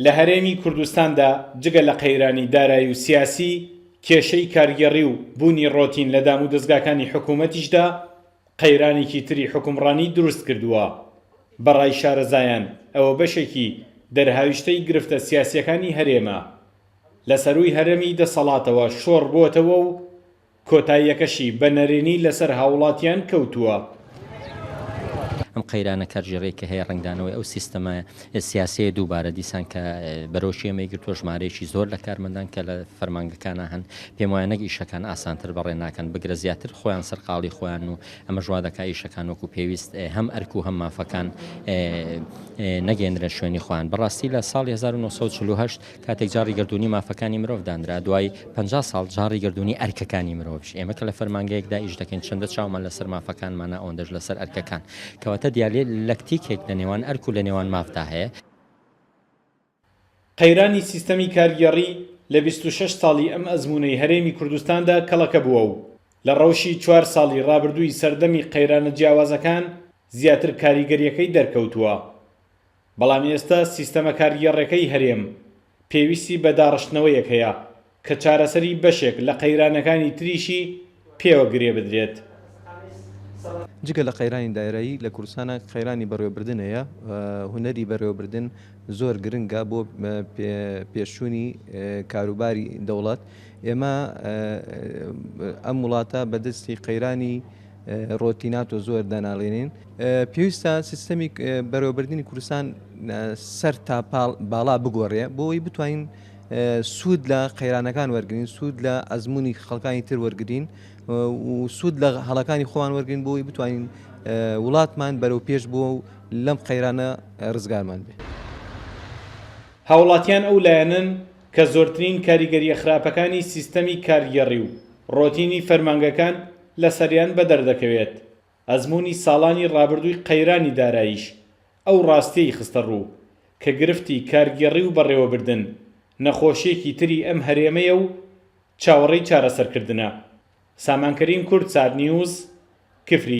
لە هەرێمی کوردستاندا جگە لە قەیرانی دارایی و سیاسی کێشەی کارگەڕی و بوونی ڕۆتین لە دام و دەستگاکانی حکوومەتیشدا قەیرانێکی تری حکومڕانی دروست کردووە. بەڕای شارەزایان ئەوە بەشێکی دەرهاویشتەی گرفتە سیاسیەکانی هەرێمە. لە سەرووی هەرێمی دەسەڵاتەوە شۆڕ بووەتەوە و کۆتاییەکەشی بە نەرێنی لەسەر هاوڵاتیان کەوتووە. ئەم قەیرانە کارژێڕەی کە هەیە ڕنگدانەوەی ئەو سیستەمە سیاسیە دووبارە دیسان کە بەرەوشێمەی گرتووە ژمارەیەکی زۆر لە کارمەندان کە لە فەرمانگەکانە هەن پێم وایە نەک ئیشەکان ئاسانتر بەڕێ ناکەن بگرە زیاتر خۆیان سەرقاڵی خۆیان و ئەمە ژوا دەکا ئیشەکان وەکو پێویست هەم ئەرک و هەم مافەکان نەگەێنرە شوێنی خۆیان. بەڕاستی لە ساڵی 1948 کاتێک جاری گردردونی مافەکانی مرۆڤ دانرا دوای 50 ساڵ جاری گردردونی ئەرکەکانی مرۆڤش ئێمە کە لە فەرمانگەیەکدا ئیش دەکەین چەندە چاومان لەسەر مافەکانمانە ئەوەندەش لەسەر ئەرکەکان کەواتە دیالێ لەکتیکێک لە نێوان ئەرک و لە نێوان مافدا هەیە. قەیرانی سیستەمی کارگەڕی لە 26 ساڵی ئەم ئەزموونەی هەرێمی کوردستاندا کەڵەکە بووە و لە ڕەوشی 4 ساڵی ڕابردووی سەردەمی قەیرانە جیاوازەکان زیاتر کاریگەریەکەی دەرکەوتووە. بەڵام ئێستا سیستەمە کارگەڕەکەی هەرێم پێویستی بە داڕشتنەوەیەک هەیە کە چارەسەری بەشێک لە قەیرانەکانی تریشی پێوە گرێ بدرێت. جگە لە قەیرانی دایرایی لە کوردستانە قەیرانی بەڕێوەبردن هەیە. هونەری بەڕێوەبردن زۆر گرنگە بۆ پێشچوونی کاروباری دەوڵەت. ئێمە ئەم وڵاتە بەدەستی قەیرانی ڕۆتینات و زۆر دەناڵێنین. پێویستە سیستەمی بەڕێوەبردنی کوردستان سەر تا باڵا بگۆڕێ بۆی بتوانین سوود لە قەیرانەکان وەرگین، سوود لە ئەزمموی خەڵکانی تر وەرگین و سوود لە هەڵەکانی خۆمان وەرگین بۆی بتوانین وڵاتمان بەرەو پێش بۆ و لەم قەیرانە ڕزگارمان بێ. هاوڵاتیان ئەو لایەنن کە زۆرترین کاریگەریە خراپەکانی سیستەمی کارگەڕی و ڕۆتینی فەرمانگەکان لە سەریان بەدەردەکەوێت. ئەزمموی ساڵانی ڕابردووی قەیرانی داراییش ئەو ڕاستیەی خستە ڕوو کە گرفتی کارگەڕی و بەڕێوەبردن نەخۆشیێکی تری ئەم هەرێمەیە و چاوەڕێی چارەسەرکردنە. سامانکەریم کورد، سار نیوز، کفری.